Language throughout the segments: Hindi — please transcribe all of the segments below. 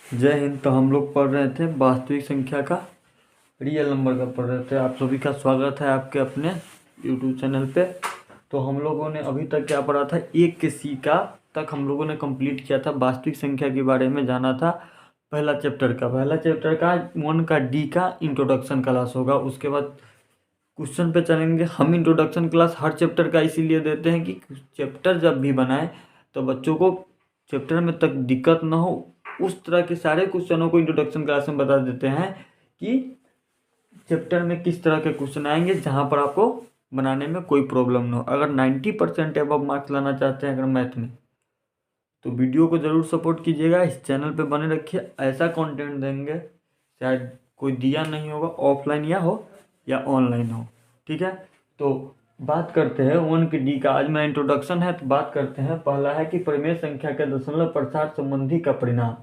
जय हिंद। तो हम लोग पढ़ रहे थे वास्तविक संख्या का रियल नंबर का पढ़ रहे थे। आप सभी का स्वागत है आपके अपने यूट्यूब चैनल पे। तो हम लोगों ने अभी तक क्या पढ़ा था, एक के सी का तक हम लोगों ने कंप्लीट किया था। वास्तविक संख्या के बारे में जाना था। पहला चैप्टर का 1 का डी का इंट्रोडक्शन क्लास होगा। उसके बाद क्वेश्चन पे चलेंगे हम। इंट्रोडक्शन क्लास हर चैप्टर का इसीलिए देते हैं कि चैप्टर जब भी बनाए तो बच्चों को चैप्टर में तक दिक्कत ना हो। उस तरह के सारे क्वेश्चनों को इंट्रोडक्शन क्लास में बता देते हैं कि चैप्टर में किस तरह के क्वेश्चन आएंगे जहाँ पर आपको बनाने में कोई प्रॉब्लम ना हो। अगर 90% अबव मार्क्स लाना चाहते हैं अगर मैथ में, तो वीडियो को ज़रूर सपोर्ट कीजिएगा। इस चैनल पे बने रखिए, ऐसा कंटेंट देंगे शायद कोई दिया नहीं होगा, ऑफलाइन या ऑनलाइन हो। ठीक है, तो बात करते हैं 1 के डी का। आज मेरा इंट्रोडक्शन है तो बात करते हैं। पहला है कि परिमेय संख्या के दशमलव प्रसार संबंधी का परिणाम।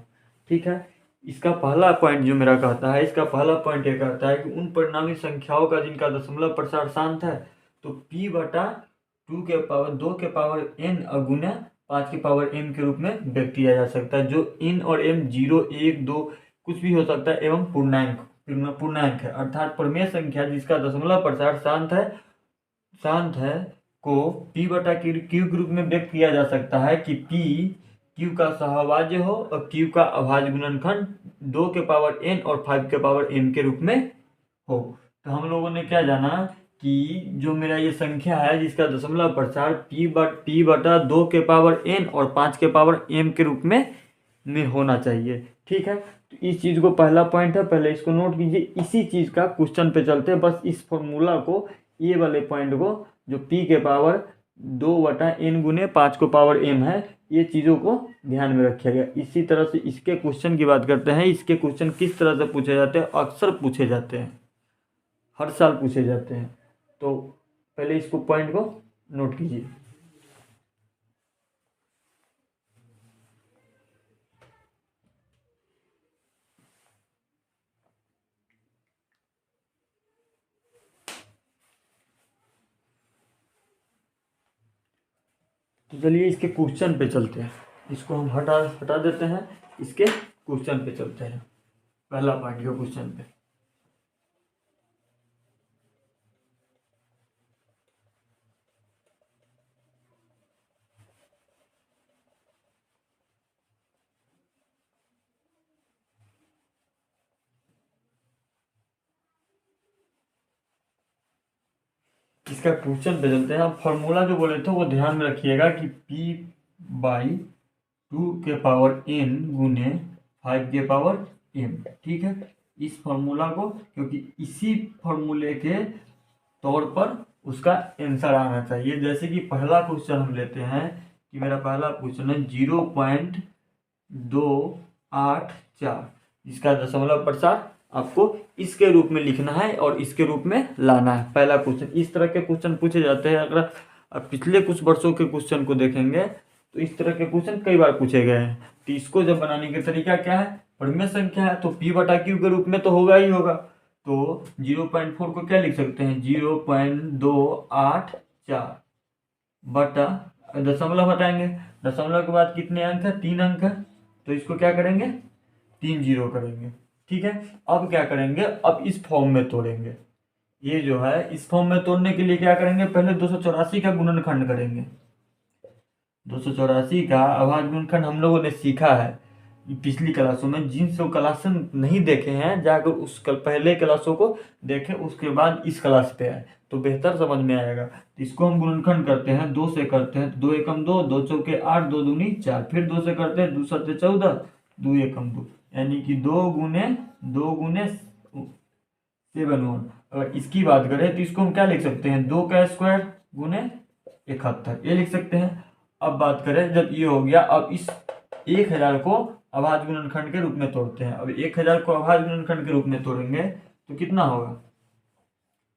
ठीक है, इसका पहला पॉइंट जो मेरा कहता है, इसका पहला पॉइंट ये कहता है कि उन परिणामी संख्याओं का जिनका दशमलव प्रसार शांत है तो p बटा 2 के पावर 2 के पावर n अगुना 5 के पावर m के रूप में व्यक्त किया जा सकता है। जो n और m 0, 1, 2 कुछ भी हो सकता है एवं पूर्णांक है। अर्थात परिमेय संख्या जिसका दशमलव प्रसार शांत है को p बटा क्यू के रूप में व्यक्त किया जा सकता है कि p क्यू का सहभाज्य हो और क्यू का अभाज्य गुणनखंड 2 के पावर n और 5 के पावर m के रूप में हो। तो हम लोगों ने क्या जाना कि जो मेरा ये संख्या है जिसका दशमलव प्रसार p बटा 2 के पावर n और 5 के पावर m के रूप में होना चाहिए। ठीक है, तो इस चीज़ को पहला पॉइंट है, पहले इसको नोट कीजिए। इसी चीज़ का क्वेश्चन पे चलते हैं। बस इस फॉर्मूला को, ये वाले पॉइंट को, जो p के पावर 2 बटा n गुने 5 को पावर m है, ये चीज़ों को ध्यान में रखिएगा गया। इसी तरह से इसके क्वेश्चन की बात करते हैं। इसके क्वेश्चन किस तरह से पूछे जाते हैं, अक्सर पूछे जाते हैं, हर साल पूछे जाते हैं। तो पहले इसको पॉइंट को नोट कीजिए। तो चलिए इसके क्वेश्चन पे चलते हैं। इसको हम हटा देते हैं, इसके क्वेश्चन पे चलते हैं। पहला पार्ट के क्वेश्चन पे। इसका क्वेश्चन पे चलते हैं। अब फॉर्मूला जो बोले थे वो ध्यान में रखिएगा कि p बाई 2 के पावर n गुने 5 के पावर m। ठीक है, इस फॉर्मूला को, क्योंकि इसी फॉर्मूले के तौर पर उसका आंसर आना चाहिए। जैसे कि पहला क्वेश्चन हम लेते हैं कि मेरा पहला क्वेश्चन है 0.284, जिसका दशमलव प्रसार आपको इसके रूप में लिखना है और इसके रूप में लाना है। पहला क्वेश्चन इस तरह के क्वेश्चन पूछे जाते हैं। अगर आप पिछले कुछ वर्षों के क्वेश्चन को देखेंगे तो इस तरह के क्वेश्चन कई बार पूछे गए हैं। तो इसको जब बनाने का तरीका क्या है, परिमेय संख्या है तो p बटा क्यू के रूप में तो होगा ही होगा। तो 0.4 को क्या लिख सकते हैं, 0.284 बटा, दशमलव हटाएंगे, दशमलव के बाद कितने अंक है, 3 अंक है, तो इसको क्या करेंगे, 3 जीरो करेंगे। ठीक है, अब क्या करेंगे, अब इस फॉर्म में तोड़ेंगे। ये जो है इस फॉर्म में तोड़ने के लिए क्या करेंगे, पहले 284 का गुणनखंड करेंगे। 284 का अभाज्य गुणनखंड हम लोगों ने सीखा है पिछली क्लासों में। जिन सब क्लास नहीं देखे हैं जाकर उस पहले क्लासों को देखें, उसके बाद इस क्लास पे आए तो बेहतर समझ में आएगा। तो इसको हम गुणनखंड करते हैं, 2 से करते हैं, 2 एकम 2, 2 चौके 8, 2 दूनी 4, फिर 2 से करते हैं, 2 सत्ते 14, 2 एकम 2, यानी कि 2 गुने 7 अगर इसकी बात करें तो इसको हम क्या लिख सकते हैं, 2 का स्क्वायर गुने 71, ये लिख सकते हैं। अब बात करें, जब ये हो गया, अब इस 1000 को अभाज्य गुणनखंड के रूप में तोड़ते हैं। अब 1000 को अभाज्य गुणनखंड के रूप में तोड़ेंगे तो कितना होगा,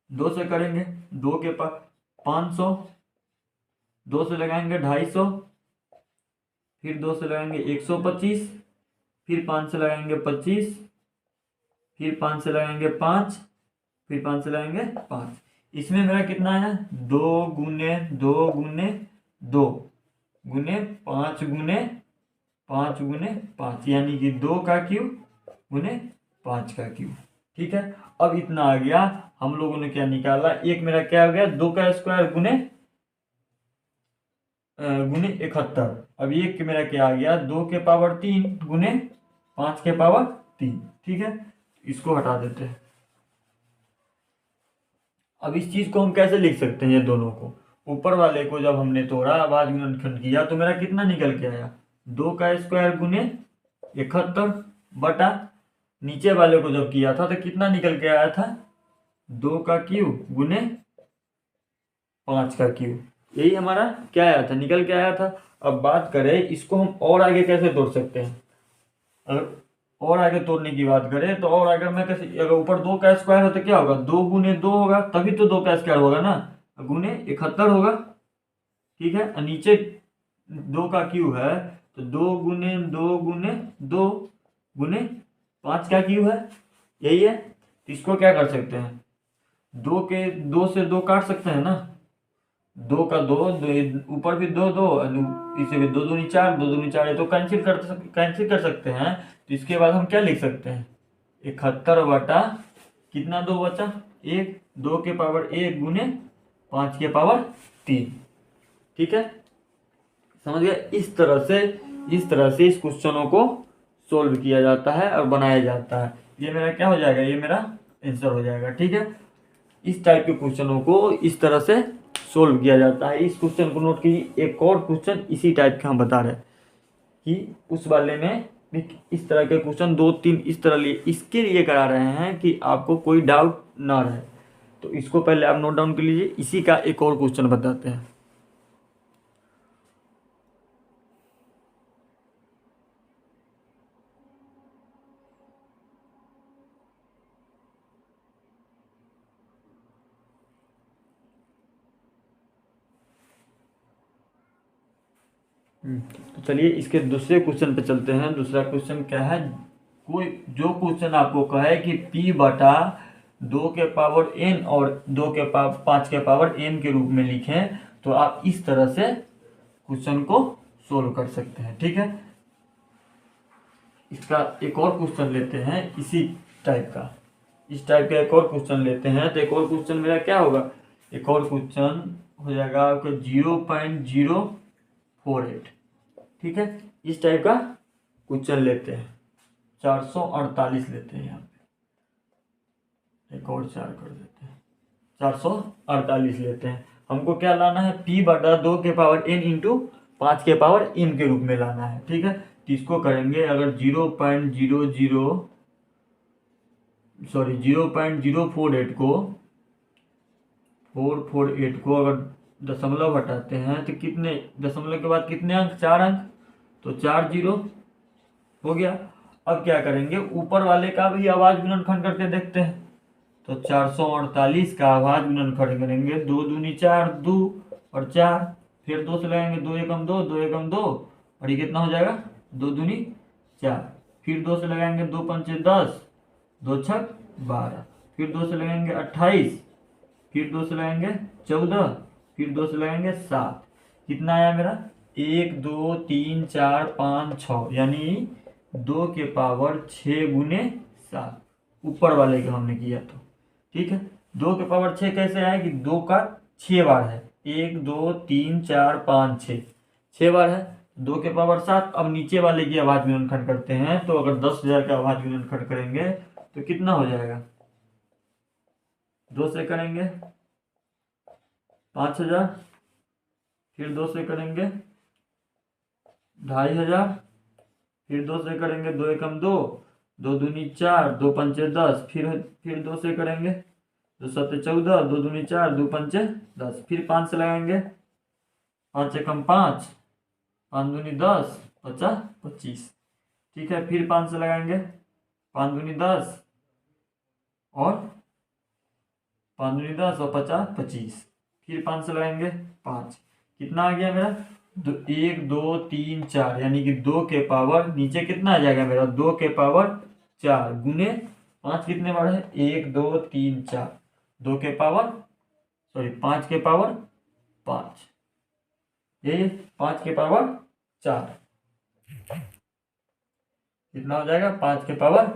2 से करेंगे, 2 के पास 500, 2 से लगाएंगे 250, फिर 2 से लगाएंगे 125, फिर 5 से लगाएंगे 25, फिर 5 से लगाएंगे 5, फिर 5 से लगाएंगे 5। इसमें मेरा कितना है, 2 गुने 2 गुने 2 गुने 5 गुने 5 गुने 5 यानी कि 2 का क्यूब गुने 5 का क्यूब। ठीक है, अब इतना आ गया। हम लोगों ने क्या निकाला, एक मेरा क्या हो गया 2 का स्क्वायर गुने 71। अब एक के मेरा क्या आ गया 2 के पावर 3 गुने 5 के पावर 3। ठीक है, इसको हटा देते हैं। अब इस चीज को हम कैसे लिख सकते हैं, ये दोनों को, ऊपर वाले को जब हमने तोड़ा अभाज्य गुणनखंड किया तो मेरा कितना निकल के आया 2 का स्क्वायर गुने 71 बटा नीचे वाले को जब किया था तो कितना निकल के आया था 2 का क्यूब गुने 5 का क्यूब। यही हमारा क्या आया था, निकल के आया था। अब बात करें इसको हम और आगे कैसे तोड़ सकते हैं। अगर और आगे तोड़ने की बात करें तो और अगर मैं कैसे, अगर ऊपर 2 का स्क्वायर है तो क्या होगा 2 गुने 2 होगा, तभी तो 2 का स्क्वायर होगा ना, गुने 71 होगा। ठीक है, और नीचे 2 का क्यूब है तो 2 गुने 2 गुने 2 गुने 5 का क्यूब है, यही है। तो इसको क्या कर सकते हैं, 2 से 2 काट सकते हैं ना, 2 का 2, ऊपर भी 2 2, इसे भी 2 दूनी 4, 2 दूनी 4 है तो कैंसिल कर सकते हैं। तो इसके बाद हम क्या लिख सकते हैं 71 बटा कितना 2 बचा 1, 2 के पावर 1 गुने 5 के पावर 3। ठीक है, समझ गए। इस तरह से इस क्वेश्चनों को सोल्व किया जाता है और बनाया जाता है। ये मेरा क्या हो जाएगा, ये मेरा आंसर हो जाएगा। ठीक है, इस टाइप के क्वेश्चनों को इस तरह से सोल्व किया जाता है। इस क्वेश्चन को नोट कीजिए, एक और क्वेश्चन इसी टाइप का हम बता रहे हैं कि उस वाले में भी इस तरह के क्वेश्चन 2-3 इस तरह लिए इसके लिए करा रहे हैं कि आपको कोई डाउट ना रहे। तो इसको पहले आप नोट डाउन कर लीजिए। इसी का एक और क्वेश्चन बताते हैं। तो चलिए इसके दूसरे क्वेश्चन पे चलते हैं। दूसरा क्वेश्चन क्या है, कोई जो क्वेश्चन आपको कहे कि p बटा 2 के पावर n और 2 के पावर 5 के पावर n के रूप में लिखें तो आप इस तरह से क्वेश्चन को सोल्व कर सकते हैं। ठीक है, इसका एक और क्वेश्चन लेते हैं इसी टाइप का, इस टाइप का एक और क्वेश्चन लेते हैं। तो एक और क्वेश्चन मेरा क्या होगा, एक और क्वेश्चन हो जाएगा आपका 0.048। ठीक है, इस टाइप का क्वेश्चन लेते हैं, 448 लेते हैं, यहाँ पे एक और 4 कर देते हैं, 448 लेते हैं। हमको क्या लाना है p बटा 2 के पावर n इंटू 5 के पावर n के रूप में लाना है। ठीक है, तो इसको करेंगे अगर 0.048 को 448 को अगर दशमलव हटाते हैं तो कितने, दशमलव के बाद कितने अंक 4 अंक, तो 4 0 हो गया। अब क्या करेंगे ऊपर वाले का भी अभाज्य गुणनखंड करके देखते हैं। तो 448 का अभाज्य गुणनखंड करेंगे, 2 दूनी 4, 2 और 4, फिर 2 से लगाएंगे, 2 एकम 2, 2 एकम 2 और ये कितना हो जाएगा 2 दूनी 4, फिर 2 से लगाएंगे, 2 पंचे 10, 2 छक 12, फिर 2 से लगाएंगे 28, फिर 2 से लगाएंगे 14, फिर 2 से लगाएंगे 7, कितना आया मेरा 1 2 3 4 5 6, यानी 2 के पावर 6 गुने 7 ऊपर वाले का हमने किया तो। ठीक है, 2 के पावर 6 कैसे आए कि 2 का 6 बार है, 1 2 3 4 5 6, 6 बार है, 2 के पावर 7। अब नीचे वाले की अभाज्य गुणनखंड करते हैं तो अगर 10,000 का अभाज्य गुणनखंड करेंगे तो कितना हो जाएगा, 2 से करेंगे 5,000, फिर 2 से करेंगे 2,500, फिर 2 से करेंगे 2 एकम 2, 2 दूनी 4, 2 पंचे 10, फिर 2 से करेंगे 2 सत्ते 14, 2 दूनी 4, 2 पंचे 10, फिर 5 से लगाएंगे 5 एकम 5, 5 दूनी 10, 50 25। ठीक है, फिर 5 से लगाएंगे 5 दूनी 10 और 5 दूनी 10 और 50 25, फिर 5 से लगाएंगे 5, कितना आ गया मेरा 1 2 3 4, यानी कि 2 के पावर नीचे कितना आ जाएगा मेरा 2 के पावर 4 गुने 5 कितने बार है 1 2 3 4, 2 के पावर 5 के पावर 5, ये 5 के पावर 4। कितना हो जाएगा, 5 के पावर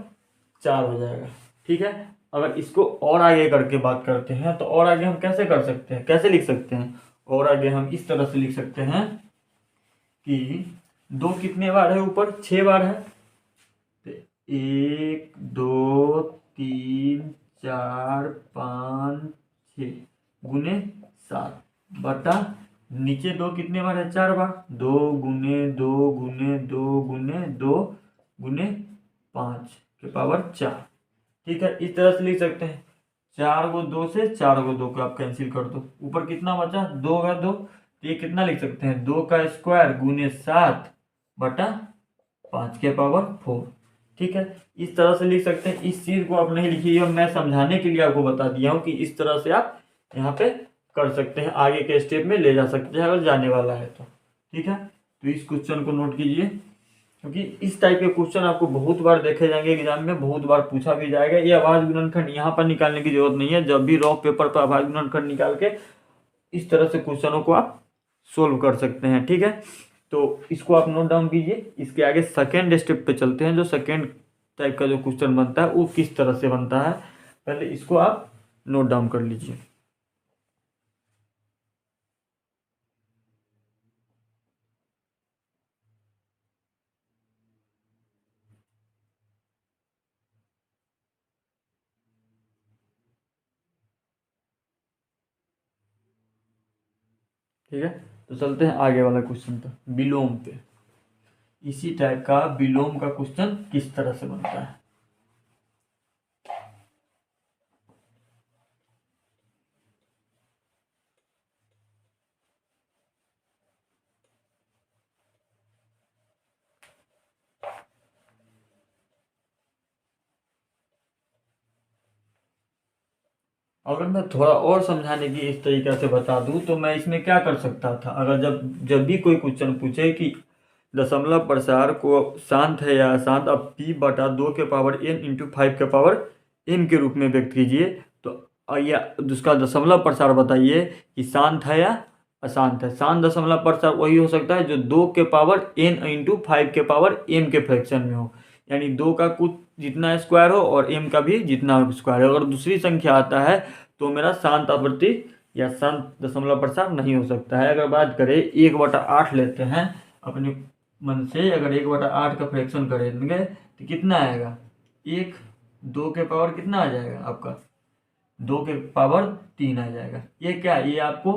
4 हो जाएगा। ठीक है, अगर इसको और आगे करके बात करते हैं तो और आगे हम कैसे कर सकते हैं, कैसे लिख सकते हैं, और आगे हम इस तरह से लिख सकते हैं कि 2 कितने बार है, ऊपर 6 बार है, तो 1 2 3 4 5 6 गुने 7 बटा नीचे 2 कितने बार है, 4 बार, 2 गुने 2 गुने 2 गुने 2 गुने 5 के पावर 4। ठीक है, इस तरह से लिख सकते हैं। 4 को 2 से 4 को 2 को आप कैंसिल कर दो, ऊपर कितना बचा, 2 का 2, तो ये कितना लिख सकते हैं, 2 का स्क्वायर गुने 7 बटा 5 के पावर 4। ठीक है, इस तरह से लिख सकते हैं। इस चीज को आप नहीं लिखिए, मैं समझाने के लिए आपको बता दिया हूँ कि इस तरह से आप यहाँ पे कर सकते हैं, आगे के स्टेप में ले जा सकते हैं अगर जाने वाला है तो। ठीक है, तो इस क्वेश्चन को नोट कीजिए, क्योंकि इस टाइप के क्वेश्चन आपको बहुत बार देखे जाएंगे एग्जाम में, बहुत बार पूछा भी जाएगा। ये आवाज गुणनखंड यहाँ पर निकालने की जरूरत नहीं है, जब भी रॉ पेपर पर आवाज गुणनखंड निकाल के इस तरह से क्वेश्चनों को आप सोल्व कर सकते हैं। ठीक है, तो इसको आप नोट डाउन कीजिए। इसके आगे सेकेंड स्टेप पे चलते हैं, जो सेकेंड टाइप का जो क्वेश्चन बनता है वो किस तरह से बनता है, पहले इसको आप नोट डाउन कर लीजिए। ठीक है, तो चलते हैं आगे वाला क्वेश्चन पर, विलोम पे। इसी टाइप का विलोम का क्वेश्चन किस तरह से बनता है। अगर मैं थोड़ा और समझाने की इस तरीके से बता दूं तो मैं इसमें क्या कर सकता था, अगर जब जब भी कोई क्वेश्चन पूछे कि दशमलव प्रसार को शांत है या अशांत, अब p/2 के पावर n × 5 के पावर m के रूप में व्यक्त कीजिए, तो या उसका दशमलव प्रसार बताइए कि शांत है या अशांत है। शांत दशमलव प्रसार वही हो सकता है जो 2 के पावर n × 5 के पावर m के फ्रैक्शन में हो, यानी 2 का कुछ जितना स्क्वायर हो और m का भी जितना स्क्वायर हो। अगर दूसरी संख्या आता है तो मेरा शांत आवृत्ति या शांत दशमलव प्रसार नहीं हो सकता है। अगर बात करें 1/8 लेते हैं अपने मन से, अगर 1/8 का फ्रैक्शन करेंगे तो कितना आएगा, 1, 2 के पावर कितना आ जाएगा आपका, 2 के पावर 3 आ जाएगा। ये क्या, ये आपको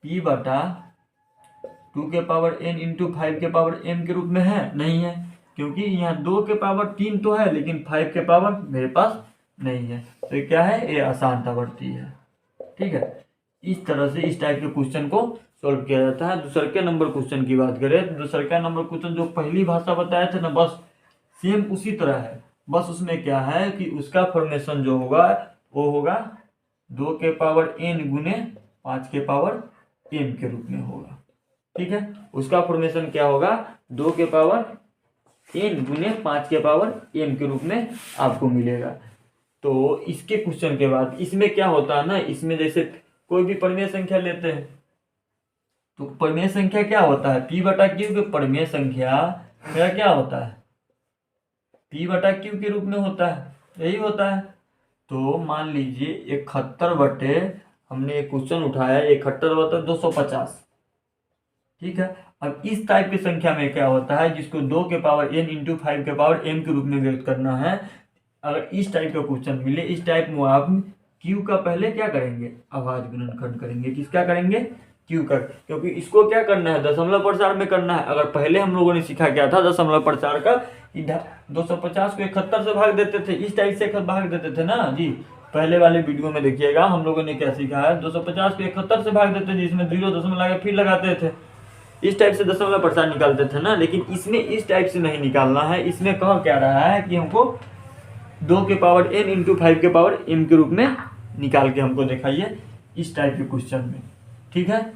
p/2 के पावर n × 5 के पावर m के रूप में है, नहीं है, क्योंकि यहाँ 2 के पावर 3 तो है लेकिन 5 के पावर मेरे पास नहीं है, तो ये क्या है, ये अशांत आवृत्ति है। ठीक है, इस तरह से इस टाइप के क्वेश्चन को सॉल्व किया जाता है। दूसरे के नंबर क्वेश्चन की बात करें तो दूसरे का नंबर क्वेश्चन जो पहली भाषा बताया था ना, बस सेम उसी तरह है, बस उसमें क्या है कि उसका फॉर्मेशन जो होगा वो होगा 2 के पावर n गुने 5 के पावर m के रूप में होगा। ठीक है, उसका फॉर्मेशन क्या होगा, 2 के पावर n गुने 5 के पावर m के रूप में आपको मिलेगा। तो इसके क्वेश्चन के बाद इसमें क्या होता है ना, इसमें जैसे कोई भी परिमेय संख्या लेते हैं तो परिमेय संख्या क्या होता है, p/q के परिमेय संख्या मेरा क्या होता है, p/q के रूप में होता है, यही होता है। तो मान लीजिए 71 बटे, हमने एक क्वेश्चन उठाया 71/250। ठीक है, अब इस टाइप की संख्या में क्या होता है, जिसको 2 के पावर n × 5 के पावर m के रूप में व्यक्त करना है, अगर इस टाइप का क्वेश्चन मिले, इस टाइप में आप q का पहले क्या करेंगे, अभाज्य गुणनखंड करेंगे। किसका करेंगे, q का, क्योंकि इसको क्या करना है, दशमलव प्रसार में करना है। अगर पहले हम लोगों ने सीखा क्या था दशमलव प्रसार का, 250 को 71 से भाग देते थे, इस टाइप से भाग देते थे ना जी। पहले वाले वीडियो में देखिएगा हम लोगों ने क्या सीखा है, 250 को 71 से भाग देते थे, जिसमें 0 दशमलव लगा फिर लगाते थे, इस टाइप से दशमलव प्रसार निकालते थे ना। लेकिन इसमें इस टाइप से नहीं निकालना है, इसमें कह क्या रहा है कि हमको 2 के पावर n × 5 के पावर m के रूप में निकाल के हमको दिखाइए इस टाइप के क्वेश्चन में। ठीक है,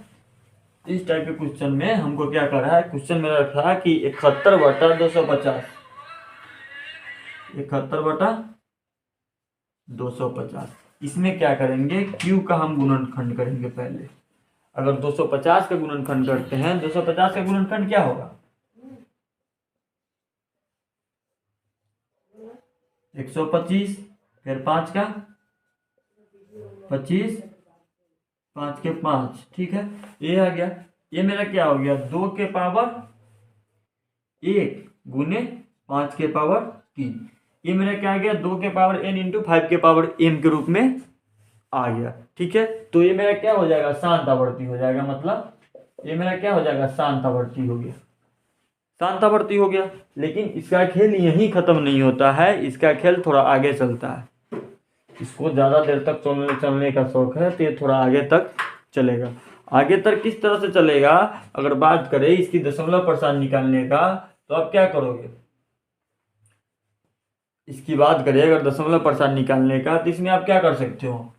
इस टाइप के क्वेश्चन में हमको क्या कर रहा है, क्वेश्चन में रखा है कि 71/250, 71/250, इसमें क्या करेंगे, q का हम गुणनखंड करेंगे पहले। अगर 250 का गुणनखंड करते हैं, 250 का गुणनखंड क्या होगा, 125, फिर 5 का 25, 5 के 5, ठीक है। ये आ गया, ये मेरा क्या हो गया, 2 के पावर 1 गुने 5 के पावर 3। ये मेरा क्या आ गया, 2 के पावर n इंटू 5 के पावर m के रूप में आ गया, ठीक है। तो ये मेरा क्या हो जाएगा, शांत आवर्ती हो जाएगा, मतलब ये मेरा क्या हो जाएगा, शांत आवर्ती हो गया, शांत आवर्ती हो गया। लेकिन इसका खेल यहीं खत्म नहीं होता है, इसका खेल थोड़ा आगे चलता है। इसको ज़्यादा देर तक चलने का शौक है तो ये थोड़ा आगे तक चलेगा। आगे तक किस तरह से चलेगा, अगर बात करें इसकी दशमलव प्रसार निकालने का, तो आप क्या करोगे, इसकी बात करें अगर दशमलव प्रसार निकालने का, तो इसमें आप क्या कर सकते हो,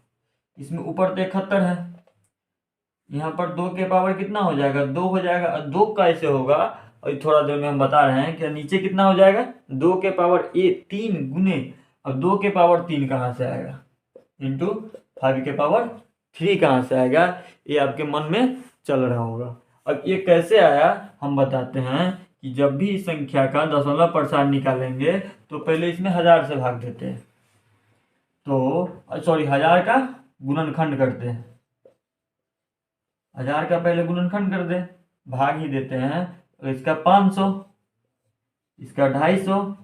इसमें ऊपर तो 71 है, यहाँ पर 2 के पावर कितना हो जाएगा, 2 हो जाएगा। 2 कैसे होगा, और थोड़ा देर में हम बता रहे हैं कि नीचे कितना हो जाएगा, 2 के पावर 3 गुने, अब 2 के पावर 3 कहाँ से आएगा, इंटू 5 के पावर 3 कहाँ से आएगा, ये आपके मन में चल रहा होगा। अब ये कैसे आया हम बताते हैं कि जब भी इस संख्या का दशमलव प्रसार निकालेंगे तो पहले इसमें 1000 से भाग देते हैं, तो सॉरी 1000 का गुणनखंड करते हैं, 1000 का पहले गुणनखंड कर दे, भाग ही देते हैं। तो इसका 500, इसका 250,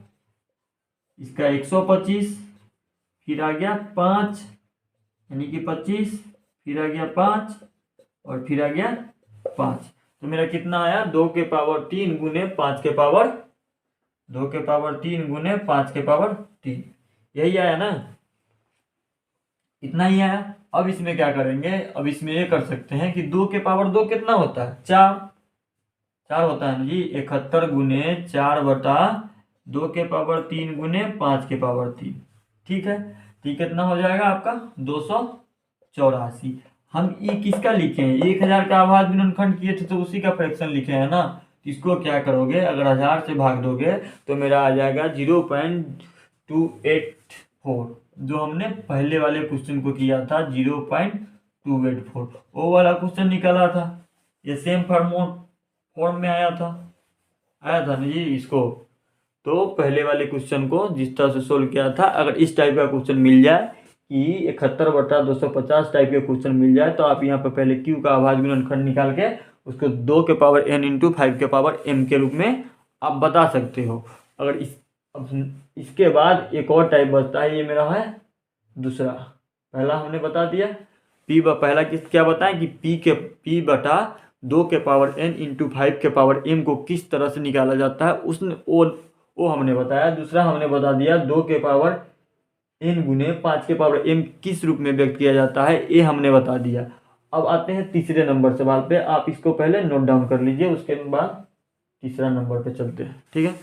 इसका 125, फिर आ गया 5 यानी कि 25, फिर आ गया 5 और फिर आ गया 5। तो मेरा कितना आया, 2 के पावर 3 गुने 5 के पावर 2 के पावर 3 गुने 5 के पावर 3, यही आया ना, इतना ही आया। अब इसमें क्या करेंगे, अब इसमें ये कर सकते हैं कि 2 के पावर 2 कितना होता है, 4 होता है ना जी, 71 गुने 4 बटा 2 के पावर 3 गुने 5 के पावर 3, ठीक है। ठीक, कितना हो जाएगा आपका 284। हम ये किसका लिखे हैं, 1000 का आभाज्य गुणनखंड किए थे तो उसी का फ्रैक्शन लिखे हैं ना। इसको क्या करोगे, अगर 1000 से भाग दोगे तो मेरा आ जाएगा 0.284, जो हमने पहले वाले क्वेश्चन को किया था 0.284, वो वाला क्वेश्चन निकाला था, ये सेम फॉर्म में आया था ना जी इसको। तो पहले वाले क्वेश्चन को जिस तरह से सोल्व किया था, अगर इस टाइप का क्वेश्चन मिल जाए कि 71/250 टाइप के क्वेश्चन मिल जाए, तो आप यहाँ पर पहले क्यू का अभाज्य गुणनखंड निकाल के उसको 2 के पावर n इंटू 5 के पावर m के रूप में आप बता सकते हो। अगर इसके बाद एक और टाइप बचता है, ये मेरा है दूसरा, पहला हमने बता दिया पहला क्या बताएं कि p बटा 2 के पावर n इंटू 5 के पावर m को किस तरह से निकाला जाता है, उसने वो हमने बताया। दूसरा हमने बता दिया 2 के पावर n गुने 5 के पावर m किस रूप में व्यक्त किया जाता है, ये हमने बता दिया। अब आते हैं तीसरे नंबर सवाल पे, आप इसको पहले नोट डाउन कर लीजिए, उसके बाद तीसरा नंबर पे चलते हैं, ठीक है।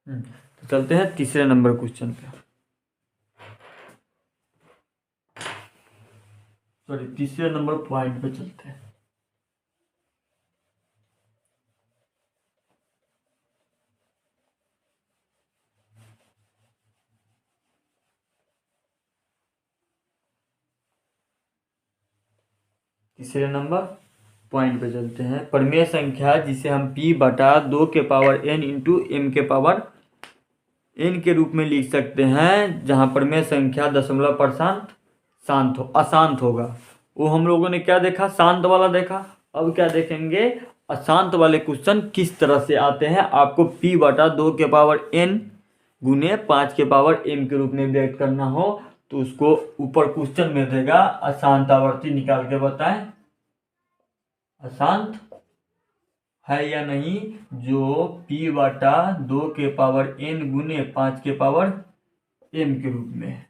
तो चलते हैं तीसरे नंबर क्वेश्चन पे, सॉरी तीसरे नंबर पॉइंट पे चलते हैं। तीसरे नंबर पॉइंट पे चलते हैं। परिमेय संख्या जिसे हम p बटा 2 के पावर n इंटू m के पावर n के रूप में लिख सकते हैं, जहाँ परिमेय संख्या दशमलव प्रशांत अशांत होगा। वो हम लोगों ने क्या देखा, शांत वाला देखा। अब क्या देखेंगे, अशांत वाले क्वेश्चन किस तरह से आते हैं। आपको p बटा 2 के पावर n गुने 5 के पावर m के रूप में व्यक्त करना हो तो उसको ऊपर क्वेश्चन में देगा, अशांत आवर्ती निकाल के बताएं अशांत है या नहीं, जो p बटा 2 के पावर n गुने 5 के पावर m के रूप में।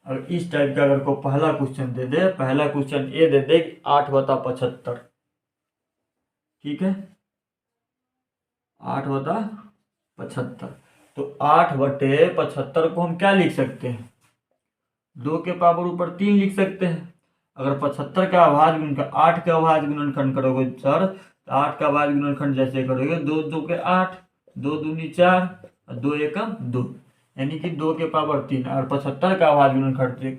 अगर इस टाइप का अगर को पहला क्वेश्चन दे दे, पहला क्वेश्चन ये दे दे 8/75, ठीक है 8/75, तो 8/75 को हम क्या लिख सकते हैं, 2 के पावर ऊपर 3 लिख सकते हैं। अगर 75 का अभाज्य गुणनखंड 8 का अभाज्य गुणनखंड करोगे सर, तो 8 का अभाज्य गुणनखंड जैसे करोगे 2 2 के 8, 2 दूनी 4 और 2 एकम 2, यानी कि 2 के पावर 3। और 75 का अभाज्य गुणनखंड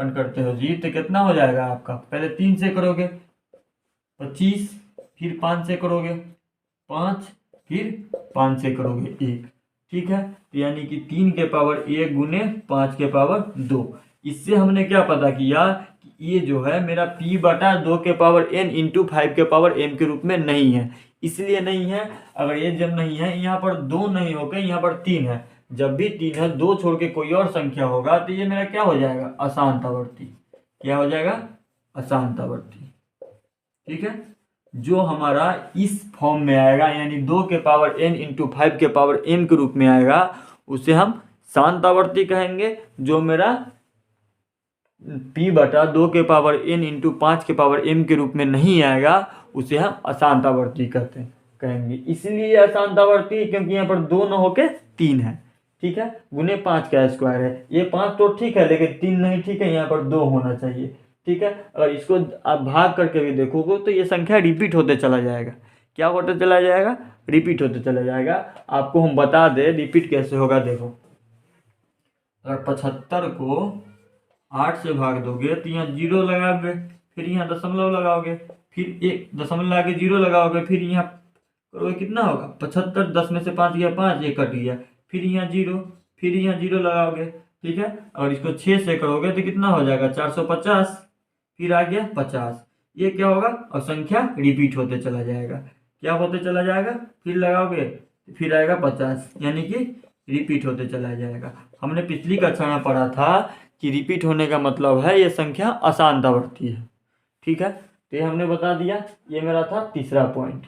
खंड करते हो जी तो कितना हो जाएगा आपका, पहले 3 से करोगे 25, फिर 5 से करोगे 5, फिर 5 से करोगे 1। ठीक है, तो यानी कि 3 के पावर 1 गुने 5 के पावर 2। इससे हमने क्या पता किया कि ये जो है मेरा p बटा 2 के पावर n इंटू 5 के पावर m के रूप में नहीं है। इसलिए नहीं है, अगर ये जब नहीं है यहाँ पर 2 नहीं होकर यहाँ पर 3 है, जब भी 3 है 2 छोड़ के कोई और संख्या होगा तो ये मेरा क्या हो जाएगा, अशांतावर्ती। क्या हो जाएगा, अशांतावर्ती। ठीक है, जो हमारा इस फॉर्म में आएगा यानी 2 के पावर n इंटू 5 के पावर m के रूप में आएगा उसे हम शांतावर्ती कहेंगे। जो मेरा p बटा 2 के पावर n इंटू 5 के पावर m के रूप में नहीं आएगा उसे हम अशांतावर्ती कहेंगे। इसलिए अशांतावर्ती क्योंकि यहाँ पर 2 न होके 3 है। ठीक है, गुने 5 का स्क्वायर है, ये 5 तो ठीक है लेकिन 3 नहीं, ठीक है, यहाँ पर 2 होना चाहिए। ठीक है, अगर इसको आप भाग करके भी देखोगे तो ये संख्या रिपीट होते चला जाएगा। क्या होते चला जाएगा, रिपीट होते चला जाएगा। आपको हम बता दें रिपीट कैसे होगा, देखो अगर 75 को 8 से भाग दोगे तो यहाँ 0 लगाओगे, फिर यहाँ दशमलव लगाओगे, फिर 1 दशमलव लगा के 0 लगाओगे, फिर यहाँ करोगे कितना होगा 75, 10 में से 5 गया 5, ये कट गया, फिर यहाँ 0, फिर यहाँ 0 लगाओगे। ठीक है, और इसको 6 से करोगे तो कितना हो जाएगा 450, फिर आ गया 50। ये क्या होगा, और संख्या रिपीट होते चला जाएगा। क्या होते चला जाएगा, फिर लगाओगे फिर आएगा 50, यानी कि रिपीट होते चला जाएगा। हमने पिछली कक्षा में पढ़ा था कि रिपीट होने का मतलब है ये संख्या अशांतावर्ती है। ठीक है, तो ये हमने बता दिया। ये मेरा था तीसरा पॉइंट।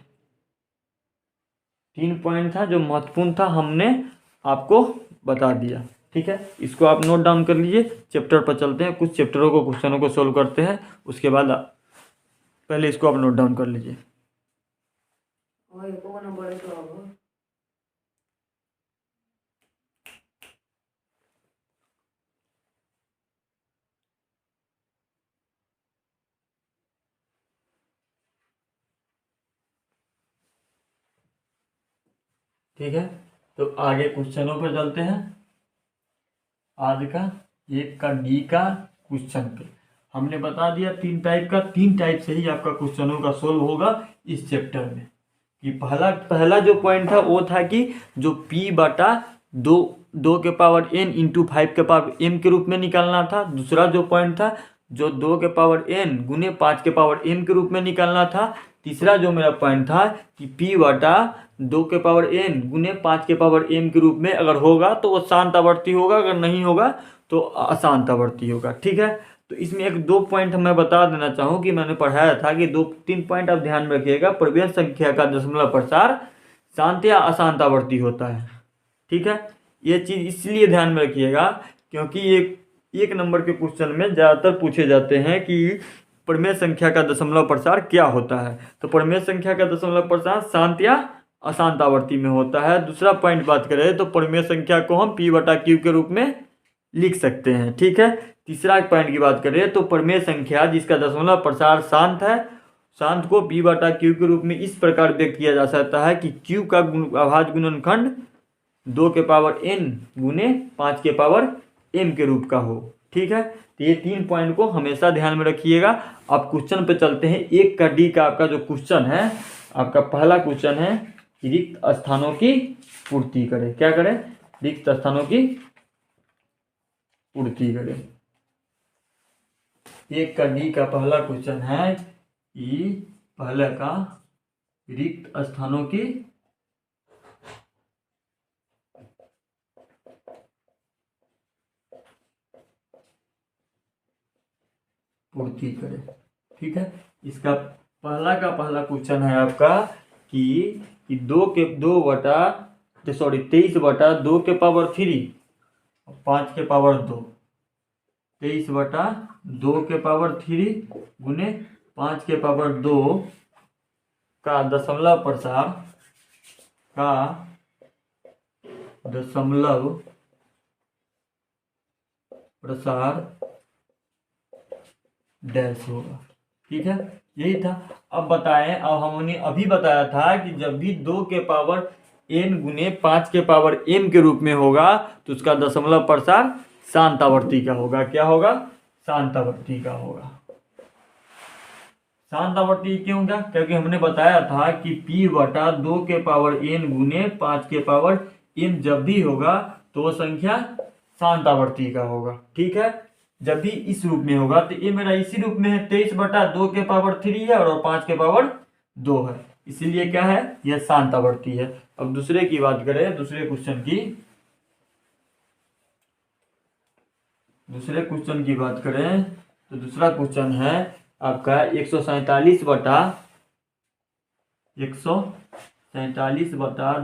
3 पॉइंट था जो महत्वपूर्ण था, हमने आपको बता दिया। ठीक है, इसको आप नोट डाउन कर लीजिए। चैप्टर पर चलते हैं, कुछ चैप्टरों को क्वेश्चनों को सोल्व करते हैं, उसके बाद पहले इसको आप नोट डाउन कर लीजिए। ठीक है, तो आगे क्वेश्चनों पर चलते हैं। आज का 1 का डी का क्वेश्चन पे हमने बता दिया 3 टाइप का, 3 टाइप से ही आपका क्वेश्चनों का सोल्व होगा इस चैप्टर में। कि पहला जो पॉइंट था वो था कि जो p बटा 2 के पावर n इंटू 5 के पावर m के रूप में निकालना था। दूसरा जो पॉइंट था जो 2 के पावर n गुने 5 के पावर m के रूप में निकालना था। तीसरा जो मेरा पॉइंट था कि p बटा 2 के पावर n गुने 5 के पावर m के रूप में अगर होगा तो वो शांतावर्ती होगा, अगर नहीं होगा तो अशांतावर्ती होगा। ठीक है, तो इसमें 1-2 पॉइंट मैं बता देना चाहूँ कि मैंने पढ़ाया था कि 2-3 पॉइंट आप ध्यान में रखिएगा। प्रवेश संख्या का दशमलव प्रसार शांत या अशांतावर्ती होता है। ठीक है, ये चीज़ इसलिए ध्यान में रखिएगा क्योंकि एक नंबर के क्वेश्चन में ज़्यादातर पूछे जाते हैं कि प्रमेय संख्या का दशमलव प्रसार क्या होता है। तो प्रमेय संख्या का दशमलव प्रसार शांत या अशांतावर्ती में होता है। दूसरा पॉइंट बात करें तो प्रमेय संख्या को हम p बटा q के रूप में लिख सकते हैं। ठीक है, तीसरा पॉइंट की बात करें तो प्रमेय संख्या जिसका दशमलव प्रसार शांत है, शांत को p बटा q के रूप में इस प्रकार व्यक्त किया जा सकता है कि q का अभाज्य गुणनखंड 2 के पावर n गुने 5 के पावर m के रूप का हो। ठीक है, तो ये 3 पॉइंट को हमेशा ध्यान में रखिएगा। अब क्वेश्चन पे चलते हैं। 1 का डी का आपका जो क्वेश्चन है, आपका पहला क्वेश्चन है रिक्त स्थानों की पूर्ति करें। क्या करें, रिक्त स्थानों की पूर्ति करें। 1 का डी का पहला क्वेश्चन है कि पहले का रिक्त स्थानों की पूर्ति करें। ठीक है, इसका पहला क्वेश्चन है आपका कि 23 बटा 2 के पावर 3 5 के पावर 2, 23 बटा 2 के पावर 3 गुने 5 के पावर 2 का दशमलव प्रसार डैश होगा। ठीक है, यही था। अब बताएं, अब हमने अभी बताया था कि जब भी 2 के पावर n गुने 5 के पावर m के रूप में होगा तो उसका दशमलव प्रसार शांतावर्ती का होगा। क्या होगा, शांतावर्ती का होगा। शांतावर्ती क्यों क्या? क्योंकि हमने बताया था कि p बटा 2 के पावर n गुने 5 के पावर n जब भी होगा तो वो संख्या शांतावर्ती का होगा। ठीक है, जब भी इस रूप में होगा तो ये मेरा इसी रूप में है, 23 बटा 2 के पावर 3 है और 5 के पावर 2 है, इसीलिए क्या है, यह शांतावर्ती है। अब दूसरे की बात करें, दूसरे क्वेश्चन की बात करें तो दूसरा क्वेश्चन है आपका 147 बटा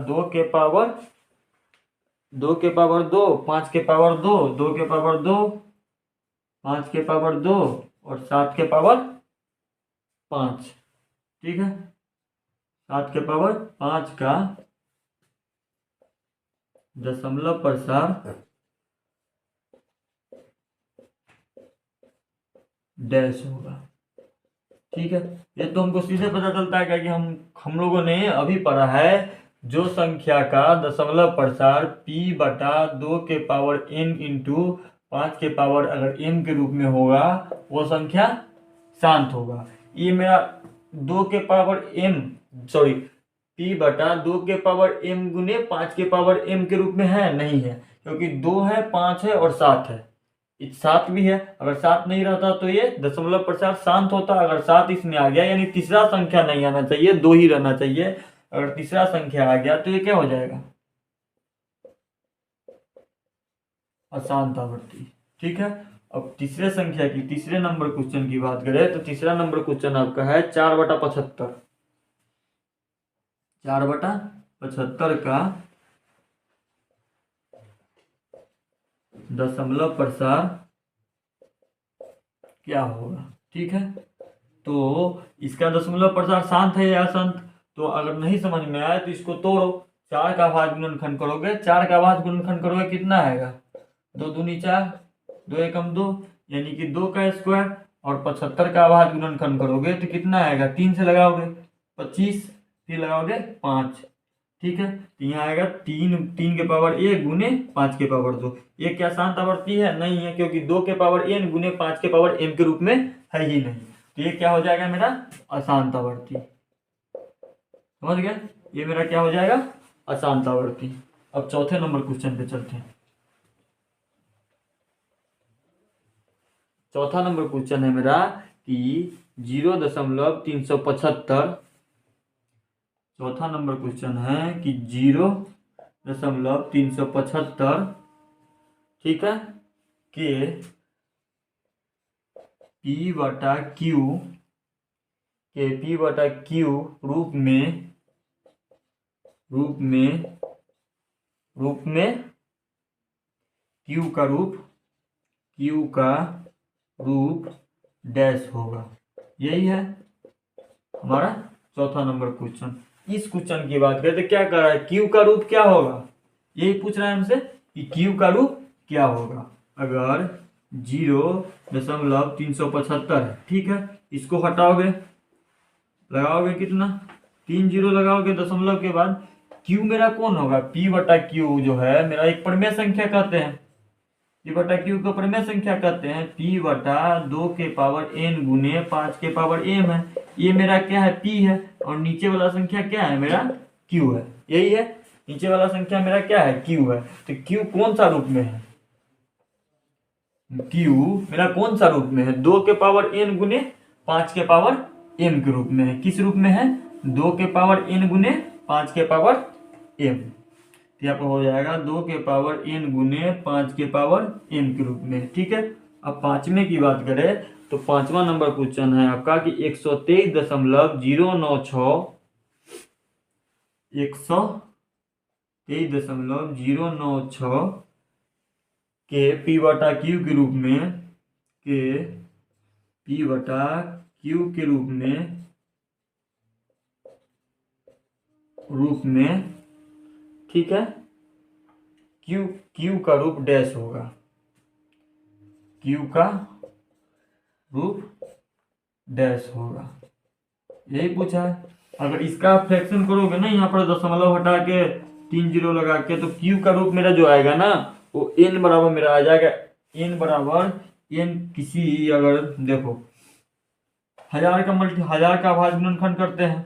2 के पावर 2 2, 5 के पावर 2, 2 के पावर 2, 5 के पावर 2 और 7 के पावर 5। ठीक है, 7 के पावर 5 का दशमलव प्रसार डैश होगा। ठीक है, ये तो हमको सीधे पता चलता है कि हम लोगों ने अभी पढ़ा है, जो संख्या का दशमलव प्रसार p बटा 2 के पावर n इंटू 5 के पावर अगर m के रूप में होगा वो संख्या शांत होगा। ये मेरा 2 के पावर m p बटा 2 के पावर m गुने 5 के पावर m के रूप में है, नहीं है, क्योंकि 2 है, 5 है और 7 है। 7 भी है, अगर 7 नहीं रहता तो ये दशमलव प्रसार शांत होता। अगर 7 इसमें आ गया यानी तीसरा संख्या नहीं आना चाहिए, 2 ही रहना चाहिए। अगर तीसरा संख्या आ गया तो ये क्या हो जाएगा, अशांतावर्ती। ठीक है, अब तीसरे नंबर क्वेश्चन की बात करें तो तीसरा नंबर क्वेश्चन आपका है 4/75। 4/75 का दशमलव प्रसार क्या होगा। ठीक है, तो इसका दशमलव प्रसार शांत है या अशांत, तो अगर नहीं समझ में आए तो इसको तोड़ो। 4 का भाज्य गुणनखंड करोगे, 4 का भाज्य गुणनखंड करोगे कितना आएगा, 2 दूनी 4, 2 एकम 2 यानी कि 2 का स्क्वायर, और 75 का भाज्य गुणनखंड करोगे तो कितना आएगा, 3 से लगाओगे 25, फिर लगाओगे 5। ठीक है, तो यहाँ आएगा 3 के पावर a गुने 5 के पावर 2। ये क्या शांतावर्ती है, नहीं है, क्योंकि 2 के पावर n गुने 5 के पावर m के रूप में है ही नहीं। तो ये क्या हो जाएगा मेरा, अशांतावर्ती। समझ गए, ये मेरा क्या हो जाएगा, अशांतावर्ती। अब चौथे नंबर क्वेश्चन पे चलते हैं। चौथा नंबर क्वेश्चन है मेरा कि 0.375। चौथा नंबर क्वेश्चन है कि 0.375, ठीक है, के p बटा q रूप में q का रूप डैश होगा। यही है हमारा चौथा नंबर क्वेश्चन। इस क्वेश्चन की बात करें तो क्या कर रहा है, q का रूप क्या होगा, यही पूछ रहा है हमसे कि q का रूप क्या होगा। अगर 0.375 है, ठीक है, इसको हटाओगे, लगाओगे कितना, 3 जीरो लगाओगे दशमलव के बाद, q मेरा कौन होगा, p बटा q जो है मेरा एक परिमेय संख्या कहते हैं। p बटा q को परिमेय संख्या कहते हैं। p बटा 2 के पावर n गुने 5 के पावर m है। ये मेरा क्या है, p है, और नीचे वाला संख्या क्या है, मेरा q है। यही है, नीचे वाला संख्या मेरा क्या है, q है। तो q कौन सा रूप में है, q मेरा कौन सा रूप में है, 2 के पावर n गुने 5 के पावर m के रूप में है। किस रूप में है, 2 के पावर n गुने 5 के पावर m। यहाँ पर हो जाएगा 2 के पावर n गुने 5 के पावर m के रूप में। ठीक है, अब पांचवें की बात करें तो पांचवा नंबर क्वेश्चन है आपका कि 123.096 के p बटा q के रूप में ठीक है, q का रूप डैश होगा, q का रूप डैश होगा। यही पूछा है। अगर इसका फ्रैक्शन करोगे ना, यहाँ पर दशमलव हटा के 3 जीरो लगा के, तो q का रूप मेरा जो आएगा ना वो n बराबर मेरा आ जाएगा, n बराबर एन किसी, अगर देखो 1000 का अभाज्य गुणनखंड करते हैं,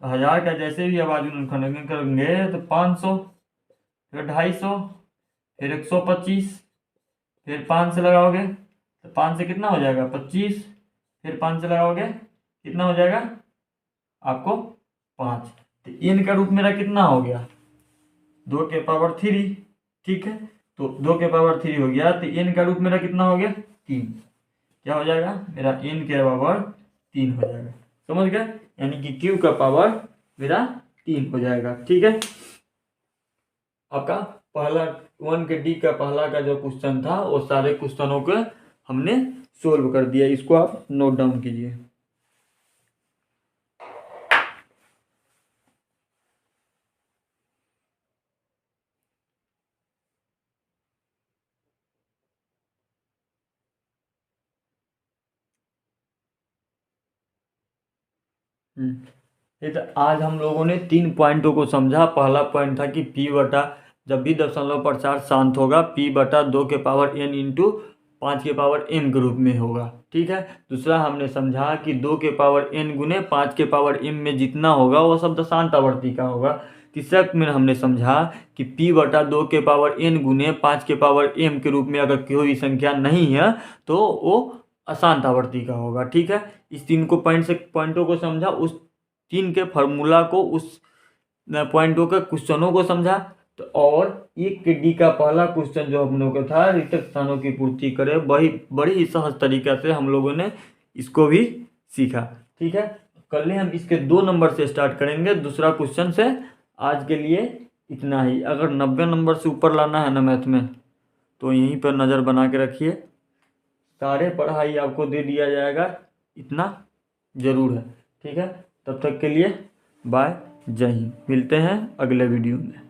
तो 1000 का जैसे भी अभाज्य गुणनखंड करेंगे तो 500, फिर 250, फिर 125, फिर 5 से लगाओगे तो 5 से कितना हो जाएगा 25, फिर 5 से लगाओगे कितना हो जाएगा आपको 5। तो एन का रूप मेरा कितना हो गया 2 के पावर 3, ठीक है। तो 2 के पावर 3 हो गया, तो एन का रूप मेरा कितना हो गया 3। क्या हो जाएगा मेरा एन के पावर 3 हो जाएगा, समझ गए, यानी कि क्यू का पावर मेरा 3 हो जाएगा, ठीक है। आपका पहला 1 के डी का पहला का जो क्वेश्चन था वो सारे क्वेश्चनों को हमने सोल्व कर दिया, इसको आप नोट डाउन कीजिए। ये तो आज हम लोगों ने 3 पॉइंटों को समझा। पहला पॉइंट था कि p बटा जब भी दशमलव प्रचार शांत होगा p बटा 2 के पावर n इंटू 5 के पावर m के रूप में होगा, ठीक है। दूसरा हमने समझा कि 2 के पावर n गुने 5 के पावर m में जितना होगा वो शब्द शांत आवर्ती का होगा। तीसरा में हमने समझा कि p बटा 2 के पावर n गुने 5 के पावर m के रूप में अगर कोई संख्या नहीं है तो वो अशांत आवर्ती का होगा, ठीक है। इस 3 को पॉइंटों को समझा, उस 3 के फार्मूला को, उस पॉइंटों के क्वेश्चनों को समझा। तो और 1 के डी का पहला क्वेश्चन जो हम लोगों का था रिक्त स्थानों की पूर्ति करे, वही बड़ी ही सहज तरीका से हम लोगों ने इसको भी सीखा, ठीक है। कल हम इसके 2 नंबर से स्टार्ट करेंगे, दूसरा क्वेश्चन से। आज के लिए इतना ही। अगर 90 नंबर से ऊपर लाना है ना मैथ में तो यहीं पर नज़र बना के रखिए, सारे पढ़ाई आपको दे दिया जाएगा, इतना ज़रूर है, ठीक है। तब तक के लिए बाय, जय हिंद। मिलते हैं अगले वीडियो में।